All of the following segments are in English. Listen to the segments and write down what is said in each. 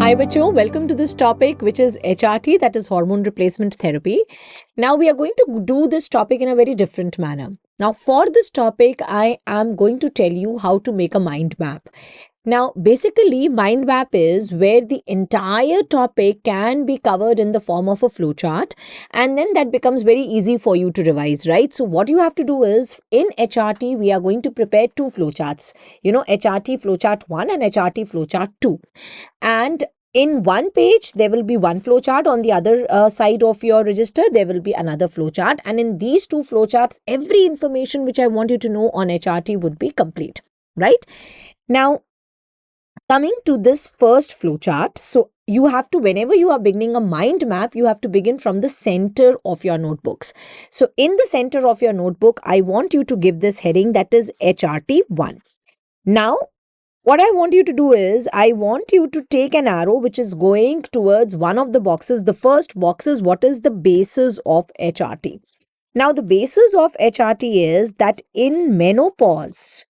Hi Bacho, welcome to this topic which is HRT, that is hormone replacement therapy. Now we are going to do this topic in a very different manner. Now for this topic, I am going to tell you how to make a mind map. Now basically mind map is where the entire topic can be covered in the form of a flowchart, and then that becomes very easy for you to revise, right? So what you have to do is in HRT, we are going to prepare two flowcharts, HRT flowchart 1 and HRT flowchart 2. And in one page, there will be one flowchart. On the other side of your register, there will be another flowchart. And in these two flowcharts, every information which I want you to know on HRT would be complete, right? Now, coming to this first flowchart, so you have to, whenever you are beginning a mind map, you have to begin from the center of your notebooks. So in the center of your notebook, I want you to give this heading, that is HRT 1. Now, what I want you to do is, I want you to take an arrow which is going towards one of the boxes. The first box is what is the basis of HRT. Now, the basis of HRT is that in menopause,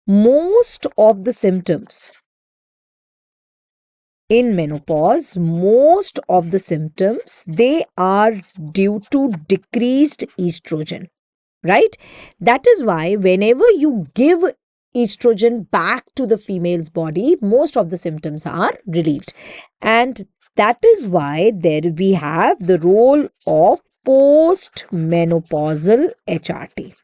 most of the symptoms, they are due to decreased estrogen. Right? That is why whenever you give estrogen back to the female's body, most of the symptoms are relieved. And that is why there we have the role of postmenopausal HRT.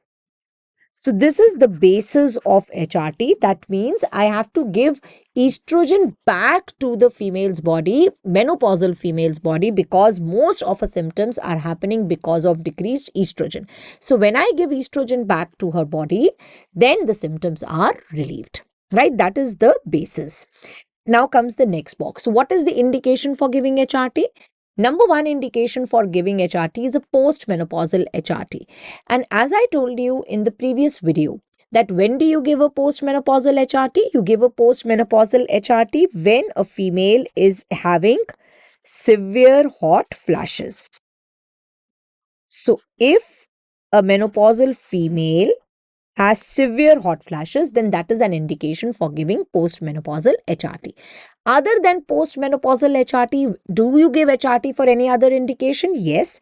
So this is the basis of HRT. That means I have to give estrogen back to the female's body, menopausal female's body, because most of her symptoms are happening because of decreased estrogen. So when I give estrogen back to her body, then the symptoms are relieved, right? That is the basis. Now comes the next box. So what is the indication for giving HRT? Number one indication for giving HRT is a postmenopausal HRT. And as I told you in the previous video, that when do you give a postmenopausal HRT? You give a postmenopausal HRT when a female is having severe hot flashes. So if a menopausal female has severe hot flashes, then that is an indication for giving postmenopausal HRT. Other than postmenopausal HRT, do you give HRT for any other indication? Yes.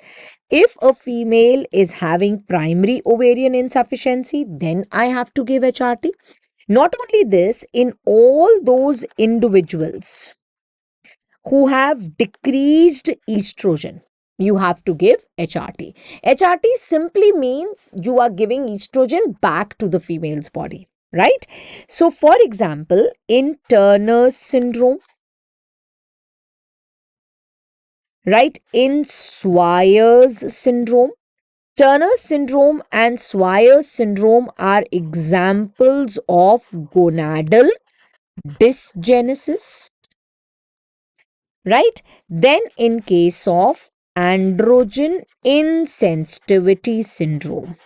If a female is having primary ovarian insufficiency, then I have to give HRT. Not only this, in all those individuals who have decreased estrogen, you have to give HRT. HRT simply means you are giving estrogen back to the female's body, right? So, for example, in Turner's syndrome, right, in Swire's syndrome, Turner's syndrome and Swire's syndrome are examples of gonadal dysgenesis, right? Then in case of androgen insensitivity syndrome.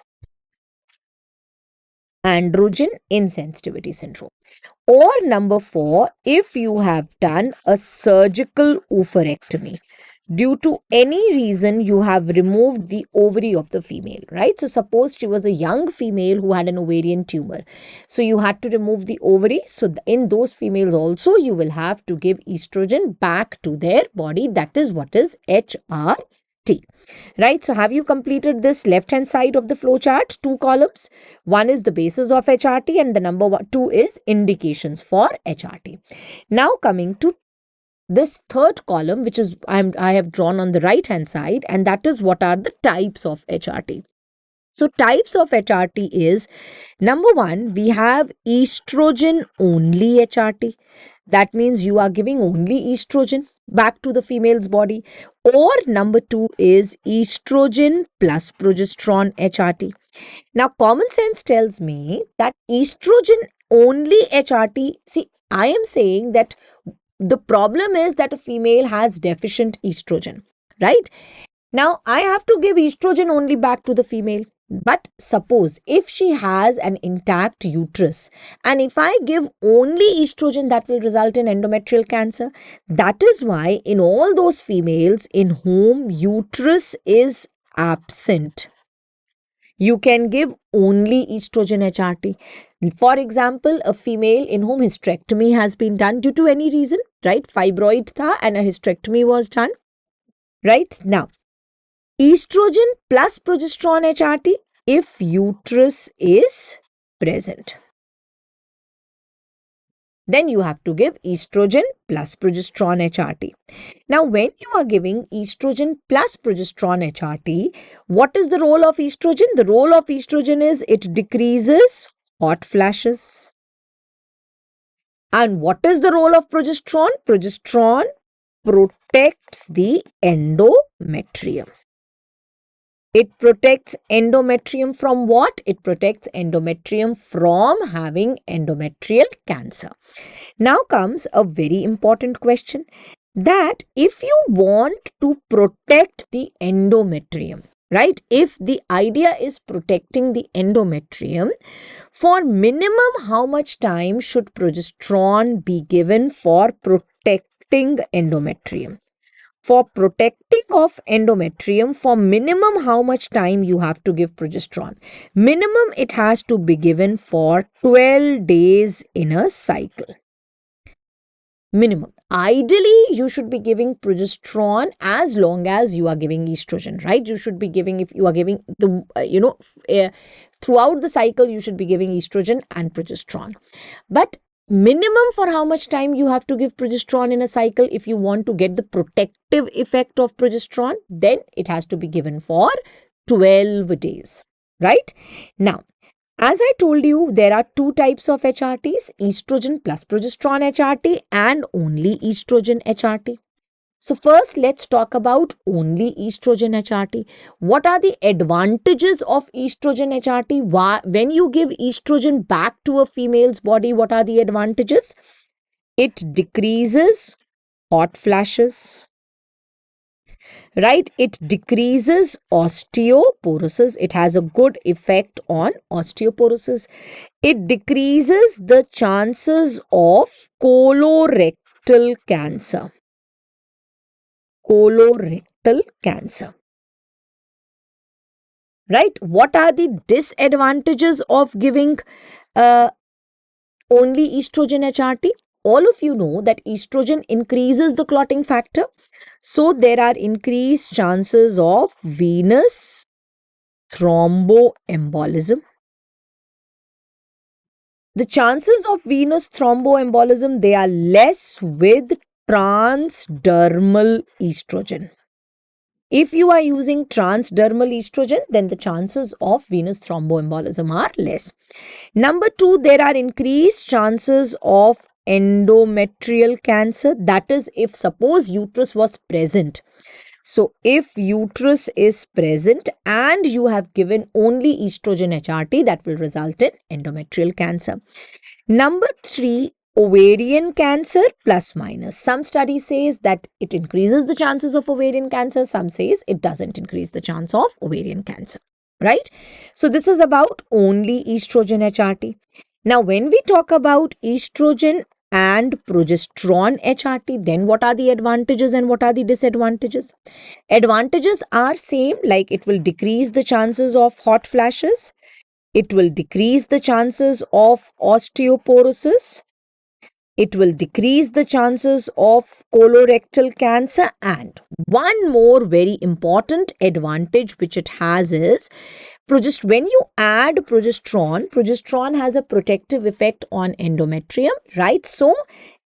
Or number 4, if you have done a surgical oophorectomy. Due to any reason, you have removed the ovary of the female, right? So suppose she was a young female who had an ovarian tumor. So you had to remove the ovary. So in those females also, you will have to give estrogen back to their body. That is what is HRT. Right? So have you completed this left hand side of the flow chart? 2 columns. One is the basis of HRT and the number 2 is indications for HRT. Now coming to this third column, which is I have drawn on the right hand side, and that is what are the types of HRT. So types of HRT is, number 1, we have estrogen only HRT. That means you are giving only estrogen back to the female's body. Or number 2 is estrogen plus progesterone HRT. Now common sense tells me that estrogen only HRT, see, I am saying that the problem is that a female has deficient estrogen, right? Now, I have to give estrogen only back to the female. But suppose if she has an intact uterus and if I give only estrogen, that will result in endometrial cancer. That is why in all those females in whom uterus is absent, You can give only estrogen HRT. For example, a female in whom hysterectomy has been done due to any reason, right? Fibroid tha and a hysterectomy was done, right? Now, estrogen plus progesterone HRT if uterus is present. Then you have to give estrogen plus progesterone HRT. Now, when you are giving estrogen plus progesterone HRT, what is the role of estrogen? The role of estrogen is it decreases hot flashes. And what is the role of progesterone? Progesterone protects the endometrium. It protects endometrium from what? It protects endometrium from having endometrial cancer. Now comes a very important question, that if you want to protect the endometrium, right? If the idea is protecting the endometrium, for minimum how much time should progesterone be given for protecting endometrium? For protecting of endometrium, for minimum how much time you have to give progesterone? Minimum it has to be given for 12 days in a cycle. Minimum. Ideally, you should be giving progesterone as long as you are giving estrogen, right? You should be giving, if you are giving the, throughout the cycle, you should be giving estrogen and progesterone. But minimum for how much time you have to give progesterone in a cycle, if you want to get the protective effect of progesterone, then it has to be given for 12 days, right? Now, as I told you, there are two types of HRTs, estrogen plus progesterone HRT and only estrogen HRT. So first, let's talk about only estrogen HRT. What are the advantages of estrogen HRT? When you give estrogen back to a female's body, what are the advantages? It decreases hot flashes, right? It decreases osteoporosis. It has a good effect on osteoporosis. It decreases the chances of colorectal cancer. Colorectal cancer. Right? What are the disadvantages of giving only estrogen HRT? All of you know that estrogen increases the clotting factor. So there are increased chances of venous thromboembolism. The chances of venous thromboembolism, they are less with transdermal estrogen. If you are using transdermal estrogen, then the chances of venous thromboembolism are less. Number two, there are increased chances of endometrial cancer. That is, if suppose uterus was present. So, if uterus is present and you have given only estrogen HRT, that will result in endometrial cancer. Number three, ovarian cancer plus minus. Some study says that it increases the chances of ovarian cancer. Some says it doesn't increase the chance of ovarian cancer, right? So this is about only estrogen HRT. Now, when we talk about estrogen and progesterone HRT, then what are the advantages and what are the disadvantages? Advantages are same, like it will decrease the chances of hot flashes. It will decrease the chances of osteoporosis. It will decrease the chances of colorectal cancer. And one more very important advantage which it has is, when you add progesterone, progesterone has a protective effect on endometrium, right? So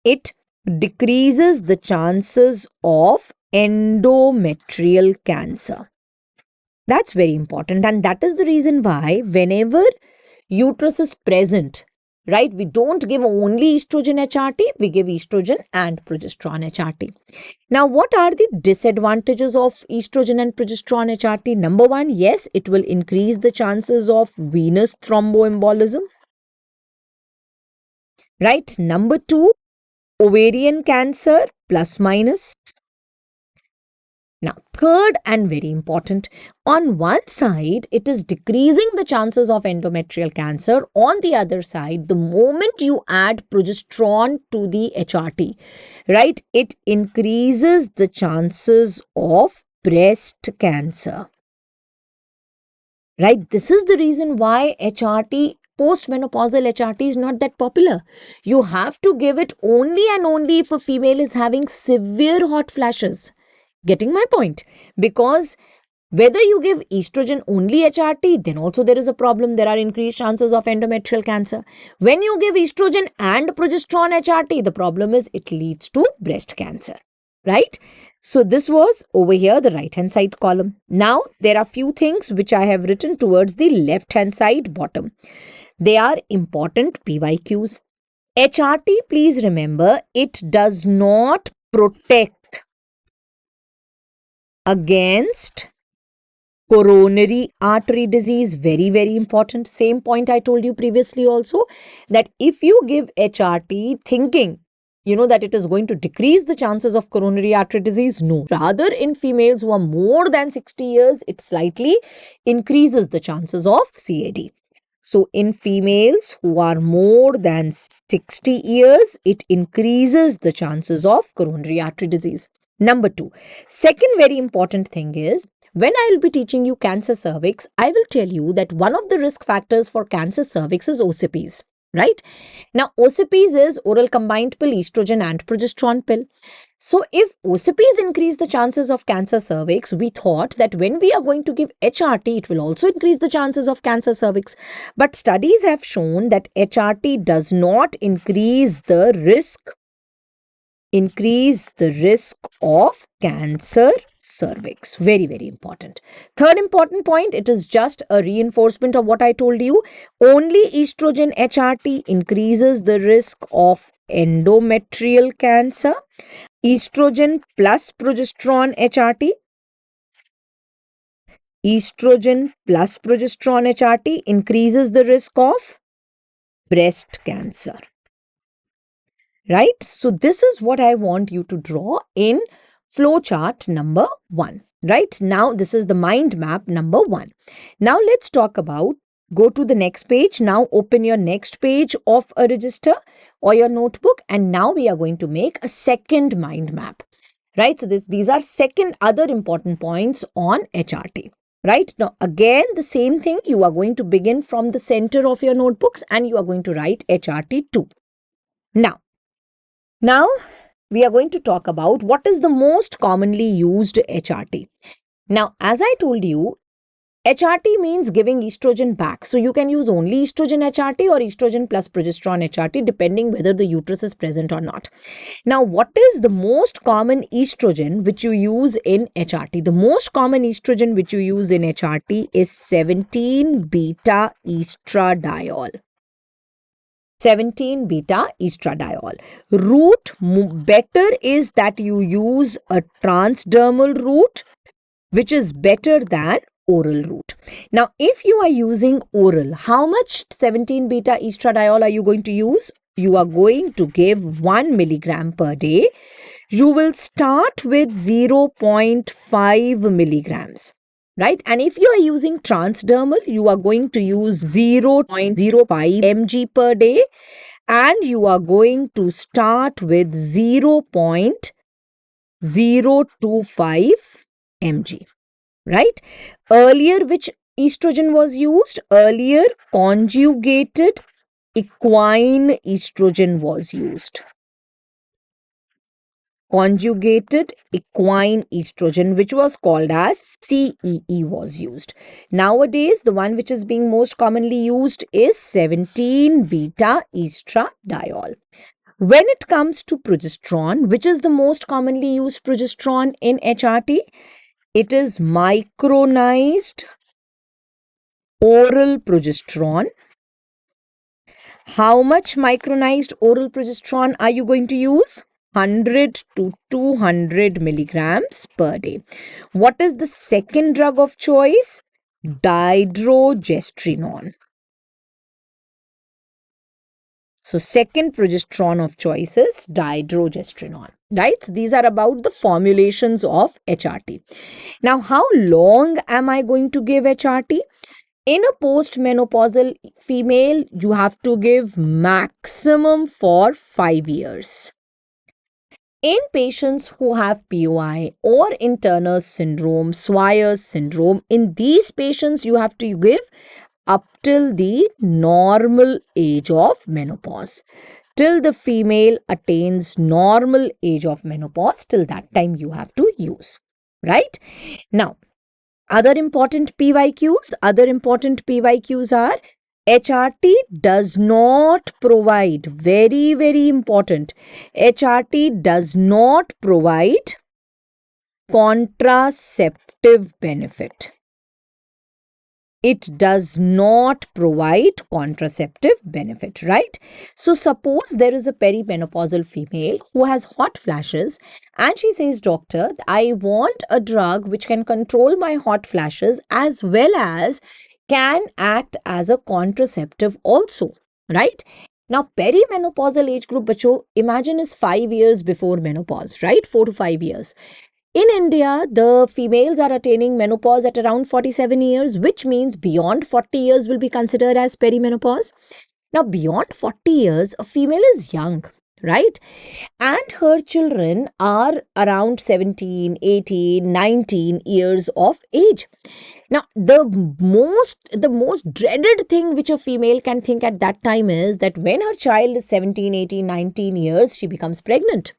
it decreases the chances of endometrial cancer. That's very important, and that is the reason why whenever uterus is present, right, we don't give only estrogen HRT, we give estrogen and progesterone HRT. Now, what are the disadvantages of estrogen and progesterone HRT? Number one, yes, it will increase the chances of venous thromboembolism. Right. Number two, ovarian cancer plus minus. Now, third and very important, on one side, it is decreasing the chances of endometrial cancer. On the other side, the moment you add progesterone to the HRT, right, it increases the chances of breast cancer. right? This is the reason why HRT, postmenopausal HRT, is not that popular. You have to give it only and only if a female is having severe hot flashes. Getting my point? Because whether you give estrogen only HRT, then also there is a problem. There are increased chances of endometrial cancer. When you give estrogen and progesterone HRT, the problem is it leads to breast cancer, right? So this was over here, the right hand side column. Now there are few things which I have written towards the left hand side bottom. They are important PYQs. HRT, please remember, it does not protect against coronary artery disease. Very, very important. Same point I told you previously also, that if you give HRT thinking, that it is going to decrease the chances of coronary artery disease, no. Rather, in females who are more than 60 years, it slightly increases the chances of CAD. So, in females who are more than 60 years, it increases the chances of coronary artery disease. Number two, second very important thing is, when I will be teaching you cancer cervix, I will tell you that one of the risk factors for cancer cervix is OCPs, right? Now, OCPs is oral combined pill, estrogen and progesterone pill. So, if OCPs increase the chances of cancer cervix, we thought that when we are going to give HRT, it will also increase the chances of cancer cervix. But studies have shown that HRT does not increase the risk of cancer cervix. Very, very important. Third important point, it is just a reinforcement of what I told you. Only estrogen HRT increases the risk of endometrial cancer. Estrogen plus progesterone HRT. Estrogen plus progesterone HRT increases the risk of breast cancer. Right? So this is what I want you to draw in flowchart number 1. Right? Now this is the mind map number 1. Now let's talk about, go to the next page. Now open your next page of a register or your notebook, and now we are going to make a second mind map. Right? So these are second other important points on HRT. Right? Now again the same thing, you are going to begin from the center of your notebooks and you are going to write HRT 2. Now, we are going to talk about what is the most commonly used HRT. Now, as I told you, HRT means giving estrogen back. So, you can use only estrogen HRT or estrogen plus progesterone HRT depending whether the uterus is present or not. Now, what is the most common estrogen which you use in HRT? The most common estrogen which you use in HRT is 17-beta estradiol. 17-beta estradiol. Route, better is that you use a transdermal route, which is better than oral route. Now, if you are using oral, how much 17-beta estradiol are you going to use? You are going to give 1 milligram per day. You will start with 0.5 milligrams. Right? And if you are using transdermal, you are going to use 0.05 mg per day, and you are going to start with 0.025 mg. Right? Earlier, which estrogen was used? Earlier, conjugated equine estrogen was used. Conjugated equine estrogen, which was called as CEE, was used. Nowadays, the one which is being most commonly used is 17-beta estradiol. When it comes to progesterone, which is the most commonly used progesterone in HRT? It is micronized oral progesterone. How much micronized oral progesterone are you going to use? 100 to 200 milligrams per day. What is the second drug of choice? Dydrogesterone. So, second progesterone of choice is dydrogesterone. Right? So, these are about the formulations of HRT. Now, how long am I going to give HRT? In a postmenopausal female, you have to give maximum for 5 years. In patients who have POI or in Turner's syndrome, Swyer's syndrome, in these patients you have to give up till the normal age of menopause. Till the female attains normal age of menopause, till that time you have to use. Right? Now, other important PYQs are HRT does not provide, very, very important, HRT does not provide contraceptive benefit. It does not provide contraceptive benefit, right? So suppose there is a perimenopausal female who has hot flashes and she says, doctor, I want a drug which can control my hot flashes as well as can act as a contraceptive also, right? Now, perimenopausal age group, bacho, imagine is 5 years before menopause, right? 4 to 5 years. In India, the females are attaining menopause at around 47 years, which means beyond 40 years will be considered as perimenopause. Now, beyond 40 years, a female is young, right? And her children are around 17, 18, 19 years of age. Now, the most dreaded thing which a female can think at that time is that when her child is 17, 18, 19 years, she becomes pregnant.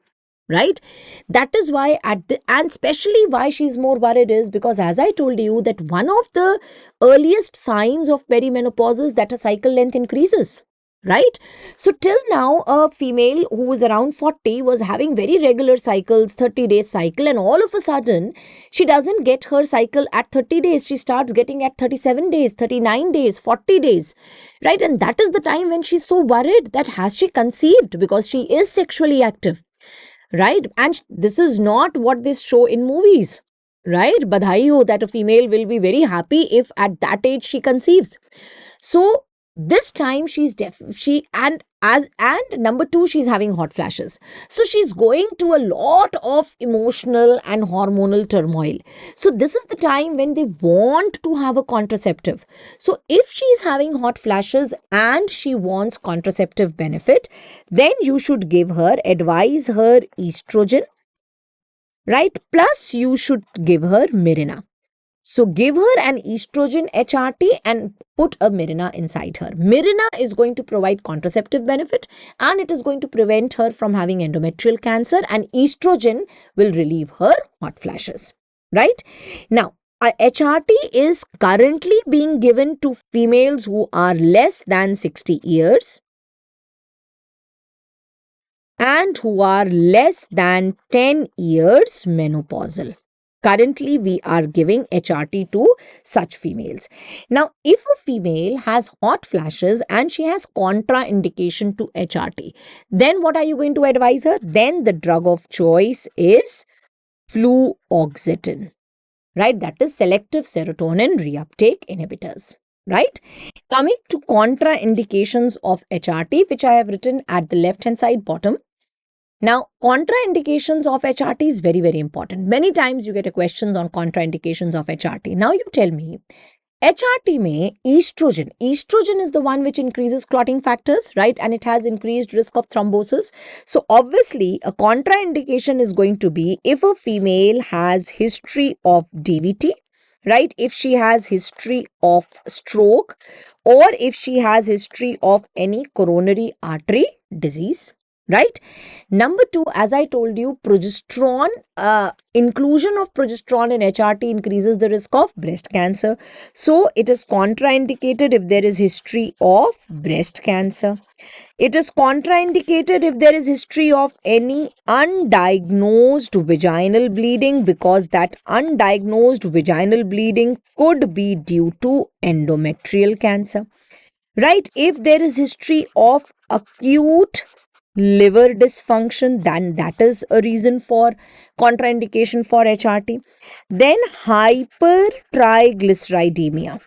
Right? That is why and especially why she's more worried is because, as I told you, that one of the earliest signs of perimenopause is that a cycle length increases. Right? So till now, a female who was around 40 was having very regular cycles, 30 days cycle, and all of a sudden she doesn't get her cycle at 30 days. She starts getting at 37 days, 39 days, 40 days. Right? And that is the time when she's so worried that has she conceived, because she is sexually active. Right? And this is not what they show in movies. Right? Badhai ho that a female will be very happy if at that age she conceives. So this time and number two, she's having hot flashes. So she's going to a lot of emotional and hormonal turmoil. So this is the time when they want to have a contraceptive. So if she's having hot flashes and she wants contraceptive benefit, then you should advise her estrogen, right? Plus you should give her Mirena. So give her an estrogen HRT and put a Mirena inside her. Mirena is going to provide contraceptive benefit and it is going to prevent her from having endometrial cancer, and estrogen will relieve her hot flashes. Right? Now, HRT is currently being given to females who are less than 60 years and who are less than 10 years menopausal. Currently, we are giving HRT to such females. Now, if a female has hot flashes and she has contraindication to HRT, then what are you going to advise her? Then the drug of choice is fluoxetine, right? That is selective serotonin reuptake inhibitors. Right? Coming to contraindications of HRT, which I have written at the left-hand side bottom. Now, contraindications of HRT is very, very important. Many times you get a questions on contraindications of HRT. Now you tell me, HRT mein estrogen. Estrogen is the one which increases clotting factors, right? And it has increased risk of thrombosis. So obviously, a contraindication is going to be if a female has history of DVT, right? If she has history of stroke, or if she has history of any coronary artery disease. Right? Number two, as I told you, progesterone, inclusion of progesterone in HRT increases the risk of breast cancer. So it is contraindicated if there is history of breast cancer. It is contraindicated if there is history of any undiagnosed vaginal bleeding, because that undiagnosed vaginal bleeding could be due to endometrial cancer. Right? If there is history of acute liver dysfunction, then that is a reason for contraindication for HRT. Then hypertriglyceridemia.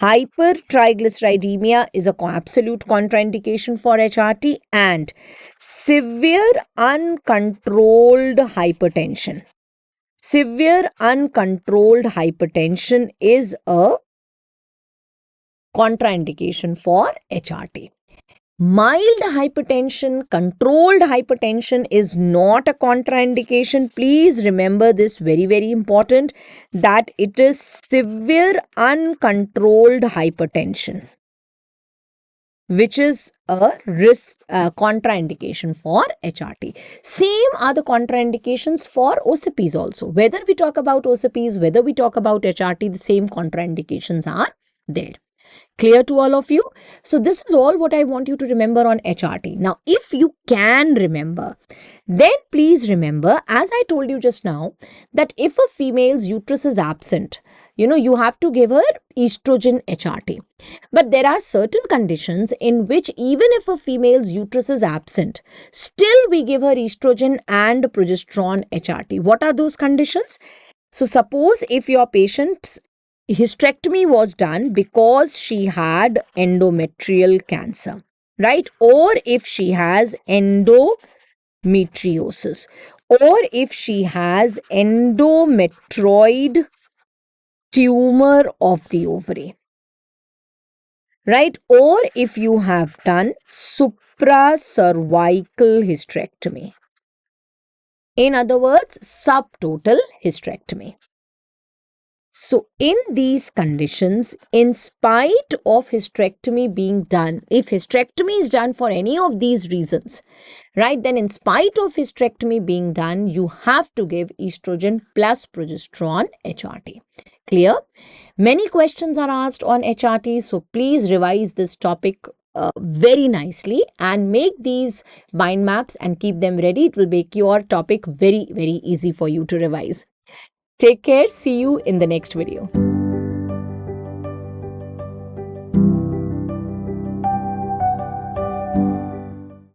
Hypertriglyceridemia is an absolute contraindication for HRT, and severe uncontrolled hypertension. Severe uncontrolled hypertension is a contraindication for HRT. Mild hypertension, controlled hypertension is not a contraindication. Please remember this, very, very important, that it is severe uncontrolled hypertension, which is a risk contraindication for HRT. Same are the contraindications for OCPs also. Whether we talk about OCPs, whether we talk about HRT, the same contraindications are there. Clear to all of you? So this is all what I want you to remember on HRT. Now, if you can remember, then please remember, as I told you just now, that if a female's uterus is absent, you have to give her estrogen HRT. But there are certain conditions in which even if a female's uterus is absent, still we give her estrogen and progesterone HRT. What are those conditions? So suppose if your patient's hysterectomy was done because she had endometrial cancer, right? Or if she has endometriosis, or if she has endometrioid tumor of the ovary, right? Or if you have done supracervical hysterectomy. In other words, subtotal hysterectomy. So in these conditions, in spite of hysterectomy being done, if hysterectomy is done for any of these reasons, right, then in spite of hysterectomy being done, you have to give estrogen plus progesterone HRT. Clear? Many questions are asked on HRT, so please revise this topic very nicely and make these mind maps and keep them ready. It will make your topic very, very easy for you to revise. Take care. See you in the next video.